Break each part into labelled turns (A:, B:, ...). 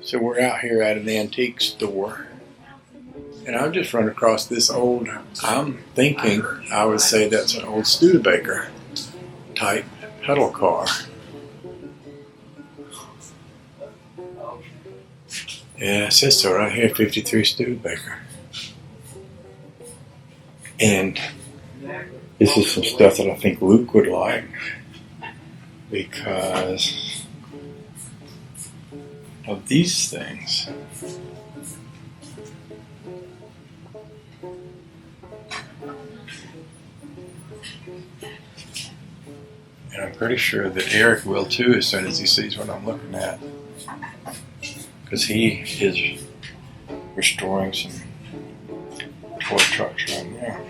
A: So we're out here at an antique store, and I've just run across this old, I'm thinking I would say that's an old Studebaker type pedal car. Yeah, it says so right here, 53 Studebaker. And this is some stuff that I think Luke would like, because of these things. And I'm pretty sure that Eric will too as soon as he sees what I'm looking at. Because he is restoring some toy trucks right now.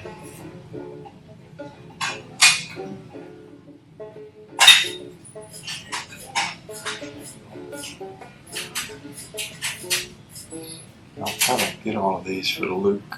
A: I'll try to get all of these for Luke.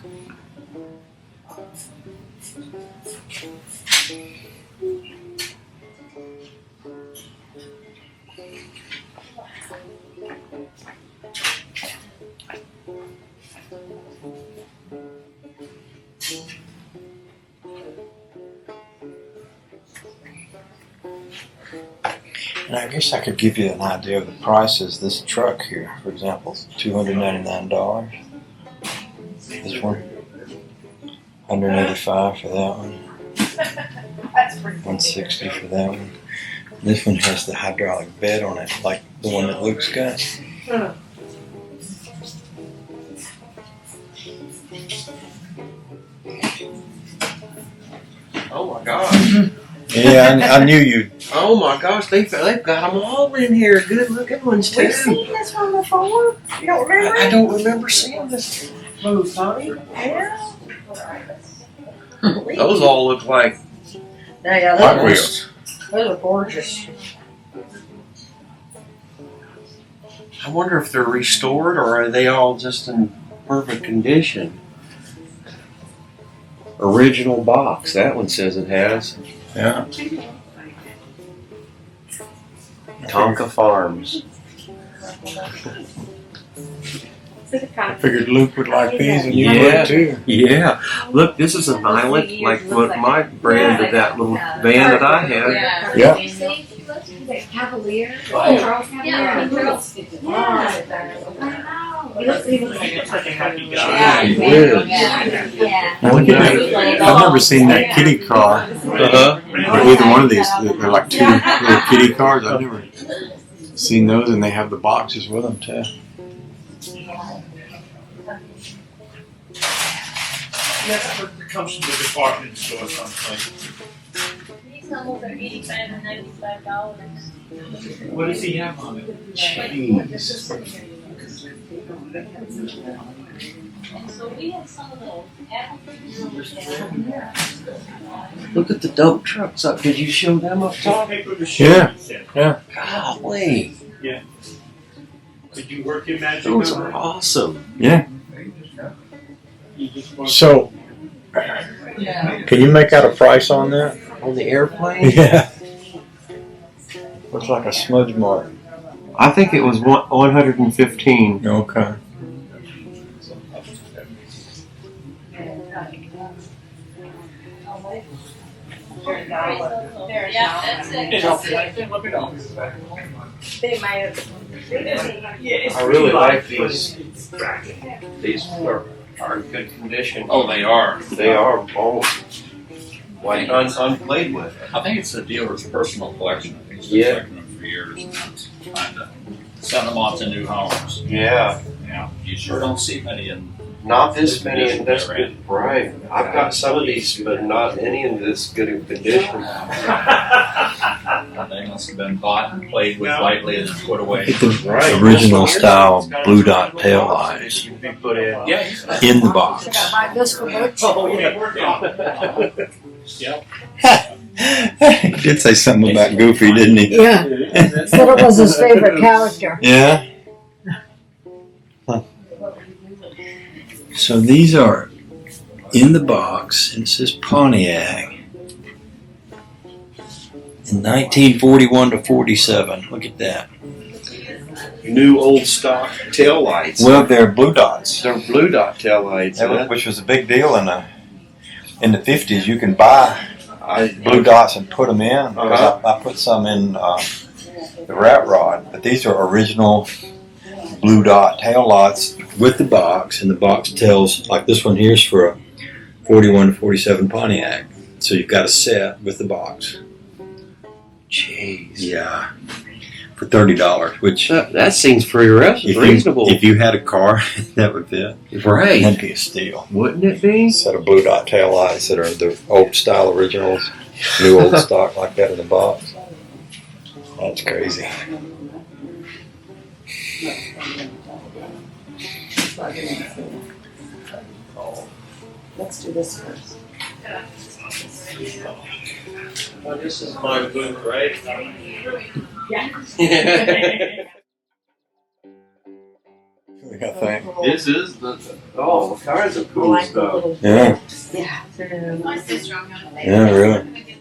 A: And I guess I could give you an idea of the prices. This truck here, for example, $299. This one, $185 for that one. $160 for that one. This one has the hydraulic bed on it, like the one that Luke's got.
B: Oh my gosh.
A: Yeah, I knew you'd.
B: Oh my gosh, they've got them all in here. Good looking ones too.
C: We've seen this one before. You don't remember?
B: I don't remember seeing this. Oh, Tommy?
C: Yeah.
B: Those all look like
C: Yeah,
A: Hot Wheels.
C: those are gorgeous.
B: I wonder if they're restored or are they all just in perfect condition. Original box. That one says it has.
A: Yeah.
B: Tonka Farms.
A: I figured Luke would like these, and you
B: Yeah.
A: would too.
B: Yeah. Look, this is a Violet, like what my brand of that little van that I have.
A: Yeah.
D: Cavalier.
C: Oh.
D: Charles Cavalier.
C: He looks like a happy
D: Yeah.
A: He would.
D: Yeah.
A: Now look at that. I've never seen that kitty car. Either one of these. They're like two little kitty cars. I've never seen those, and they have the boxes with them too.
E: That's what comes from the department store someplace.
F: These numbers are $85 and $95.
E: What does he have on it?
F: And so we have some of those Apple
B: Look at the dump trucks up. Did you show them up top?
E: Paper mache.
A: Yeah.
E: he said.
B: Golly.
E: Could you work your magic
B: Those
E: on
B: are
E: it?
B: awesome.
A: Yeah.
E: You just want
A: So, can you make out a price on that?
B: On the airplane?
A: Yeah. Looks like a smudge mark.
B: I think it was 115.
A: Okay.
F: Yeah, that's it.
C: They might have.
B: I really like these. These are in good condition.
G: Oh, they are.
B: They are almost like unplayed with.
G: I think it's the dealer's personal collection. I think he's
B: Yeah.
G: been collecting them for years and it's trying to send them on to new homes.
B: Yeah.
G: Yeah, you sure don't see many in.
B: Not this many in this good. Right. I've got some of these, but not any in this good of condition.
G: They must have been bought and played with lightly and put away.
A: The original style blue dot tail lights
B: You can put in.
G: Yeah,
A: in the box.
C: Buy this for Butch.
B: Oh yeah.
A: He did say something about Goofy, didn't he?
C: Yeah. Said it was his favorite character.
A: Yeah. Huh. So these are in the box, and it says Pontiac. In 1941 to 47. Look at that.
H: new old stock tail lights.
A: Well, they're blue dots,
H: They're blue dot tail lights.
A: which was a big deal in the 50s. You can buy blue dots and put them in. I put some in the rat rod, but these are original blue dot tail lights with the box, and the box tells, like this one here is for a 41 to 47 Pontiac. So you've got a set with the box.
H: Jeez.
A: Yeah. For $30, which
H: That seems pretty reasonable.
A: if you had a car that would fit,
H: Right.
A: that'd be a steal.
H: Wouldn't it be?
A: A set of blue dot tail lights that are the old style originals, new old stock like that in the box. That's crazy.
C: Let's do this first.
B: Oh, this is my booth, right?
A: I think.
B: This is the all kinds of cool
C: Like the
B: stuff.
C: little,
A: Yeah,
C: yeah.
F: My sister, I'm gonna make
A: yeah, really.